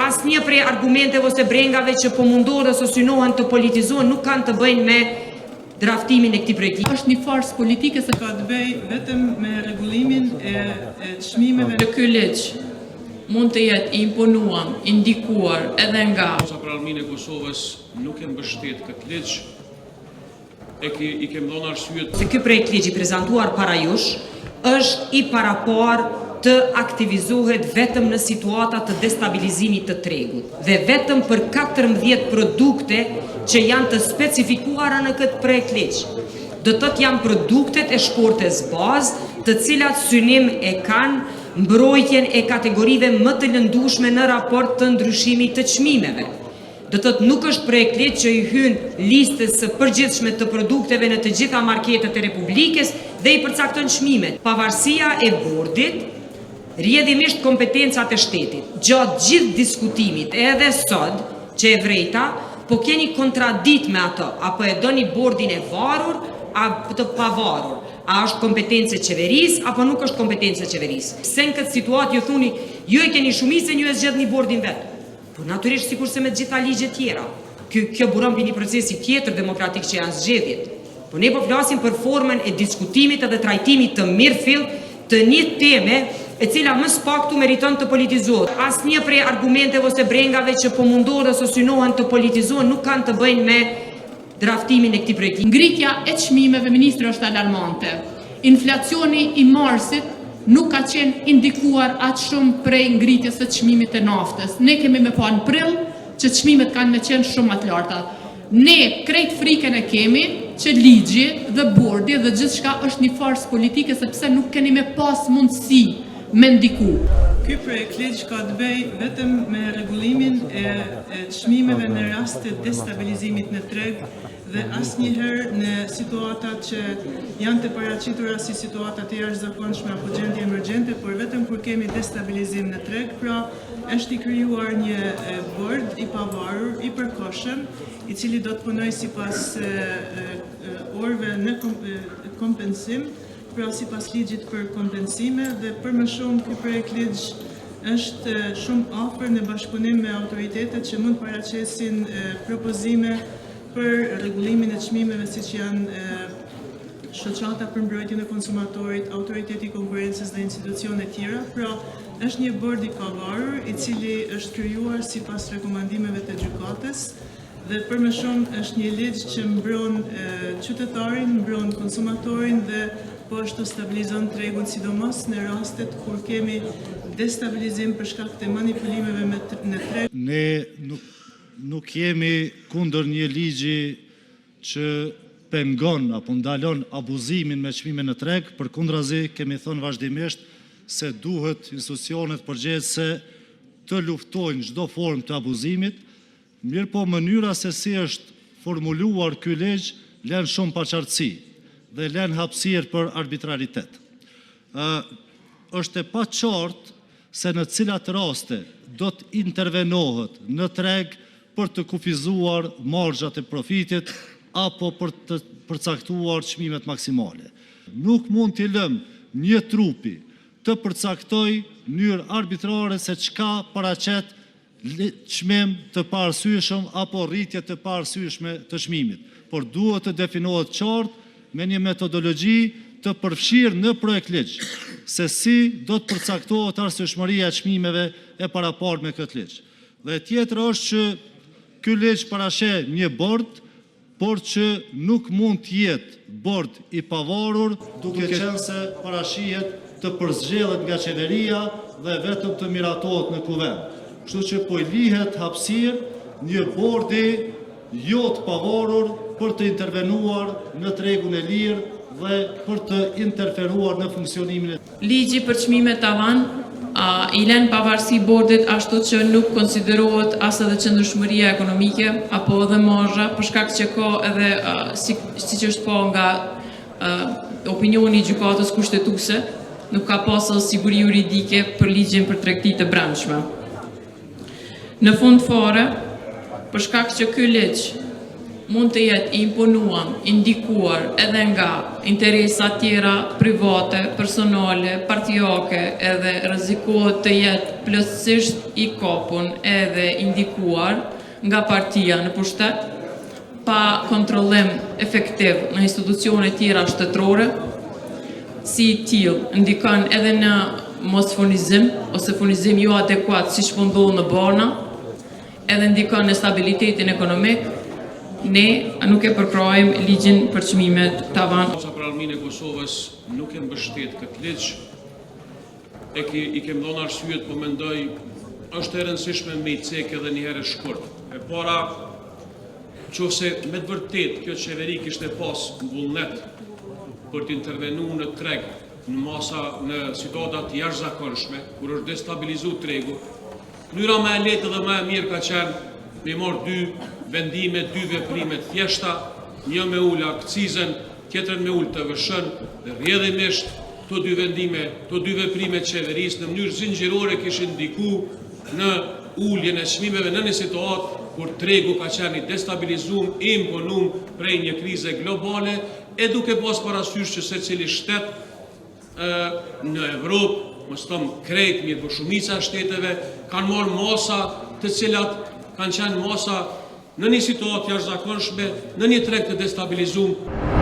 asnjë prej argumenteve ose brengave që po mundohen ose synohen të politizohen nuk kanë të bëjnë me draftimin e këtij projekti. Është një farsë politike se ka të bëjë vetëm me rregullimin e çmimeve. Ky ligj mund të jetë i imponuar, indikuar edhe nga Parliamenti e Kosovës nuk e mbështet këtë ligj. I kem dhënë arsyet se ky projekt ligji prezantuar para jush është i paraparë të aktivizohet vetëm në situata të destabilizimit të tregut dhe vetëm për 14 produkte që janë të specifikuara në këtë projekt ligj. Do të thotë janë produktet e shportes bazë, të cilat synim e kanë mbrojtjen e kategorive më të lëndueshme në raport të ndryshimit të çmimeve. Do të thotë nuk është projekt ligj që i hyn listës së përgjithshme të produkteve në të gjitha marketet e Republikës dhe i përcakton çmimet. Pavarësia e bordit rrjedhimisht kompetencat e shtetit. Gjatë gjithë diskutimit, edhe sot, që e vrejta, po keni kontradikt me ato, apo e doni bordin e varur, apo të pavarur. A është kompetencë e qeverisë, apo nuk është kompetencë e qeverisë. Pse në këtë situatë ju thuni, ju e keni shumicën, ju e zgjedhni bordin vetë. Po natyrisht sikurse me gjitha ligjet tjera. Kjo buron për një procesi tjetër demokratik që janë zgjedhjet. Po ne po flasim për formën e diskutimit edhe trajtimit të mirëfill të një teme e cila më së paktu meriton të politizohet. Asnjë prej argumenteve ose brengave që po mundohen ose synohen të politizohen nuk kanë të bëjnë me draftimin e këtij projekti. Ngritja e çmimeve, ministri, është alarmante. Inflacioni i marsit nuk ka qenë indikuar aq shumë prej ngritjes së çmimit të naftës. Ne kemi me pa në prill që çmimet kanë me qenë shumë më të larta. Ne krejt frikën e kemi që ligji dhe bordi dhe gjithçka është një farsë politike sepse nuk keni me pas mundësi me ndiku. Ky projekt ligj ka të bëjë vetëm me rregullimin e çmimeve në rast të destabilizimit në treg dhe asnjëherë në situata që janë të paraqitura si situata të jashtëzakonshme apo gjendje emergjente, por vetëm kur kemi destabilizim në treg, pra është i krijuar një bord i pavarur, i përkohshëm, i cili do të punojë sipas orëve në kompensim, pra sipas ligjit për kompensime dhe për më shumë ky projekt ligj është shumë afër në bashkëpunim me autoritetet që mund paraqesin propozime për rregullimin e çmimeve siç janë shoqata për mbrojtjen e konsumatorit, autoriteti i konkurrencës dhe institucione tjera. Pra, është një bord i pavarur i cili është krijuar sipas rekomandimeve të gjykatës dhe për më shumë është një ligj që mbron qytetarin, mbron konsumatorin dhe po ashtu stabilizon tregun, sidomos në rastet kur kemi destabilizim për shkak të manipulimeve në treg. Ne nuk jemi kundër një ligji që pengon apo ndalon abuzimin me çmime në treg, përkundrazi kemi thënë vazhdimisht se duhet institucionet përgjegjëse të luftojnë çdo formë të abuzimit, mirë po mënyra se si është formuluar ky ligj lën shumë paqartësi dhe lën hapësirë për arbitraritet. Është e paqartë se në cilat raste do të intervenohet në treg për të kufizuar marzhat e profitit apo për të përcaktuar çmimet maksimale. Nuk mund t'i lëmë një trupi të përcaktoj në mënyrë arbitrare se çka paraqet çmim të paarsyeshëm apo rritje të paarsyeshme të çmimit, por duhet të definohet qartë me një metodologji të përfshirë në projekt ligj, se si do të përcaktohet arsyeshmëria e çmimeve e paraparë me këtë ligj. Dhe tjetër është që ky ligj parasheh një bord, por që nuk mund të jetë bord i pavarur, duke qenë se parashihet të përzgjedhet nga qeveria dhe vetëm të miratohet në kuvend. Kështu që po i lihet hapësirë një bordi jo të pavarur për të intervenuar në tregun e lirë dhe për të interferuar në funksionimin e ligji për çmime tavan i lën pavarësi bordit ashtu që nuk konsiderohet as edhe qëndrueshmëria ekonomike apo edhe marzha, për shkak që ka edhe siç është po nga opinioni i gjykatës kushtetuese, nuk ka pasur siguri juridike për ligjin për tregti të brendshme. Në fund fare, për shkak që ky ligj mund të jetë imponuar, indikuar edhe nga interesa tjera private, personale, partijake, edhe rrezikohet të jetë plotësisht i kapur edhe indikuar nga partia në pushtet, pa kontrollim efektiv në institucione tjera shtetërore, si tillë ndikon edhe në mos furnizim ose furnizim jo adekuat siç po ndodh në Barna, edhe ndikon në stabilitetin ekonomik. Ne nuk e përkrojmë ligjin për çmimet tavan. Forca për Arminë e Kosovës nuk e mbështet këtë ligj. I kem dhënë arsyet, po mendoj është e rëndësishme me i cek edhe një herë shkurt. E para, qofse me të vërtet kjo qeveri kishte pas vullnet për të intervenuar në treg, në situata të jashtëzakonshme, kur është destabilizuar tregu, mënyra më e lehtë dhe më e mirë ka qenë me marrë dy vendime, dy veprime të thjeshta, një me ul akcizën, tjetrën me ul TVSH-n, dhe rrjedhimisht këto dy vendime, këto dy veprime të qeverisë në mënyrë zinxhirore kishin ndikuar në uljen e çmimeve në një situatë kur tregu ka qenë i destabilizuar, i imponuar prej një krize globale, e duke pas parasysh që secili shtet në Evropë, mos them krejt, mirë po shumica e shteteve kanë marrë masa të cilat kanë qenë masa në një situatë jashtëzakonshme, në një treg të destabilizuar.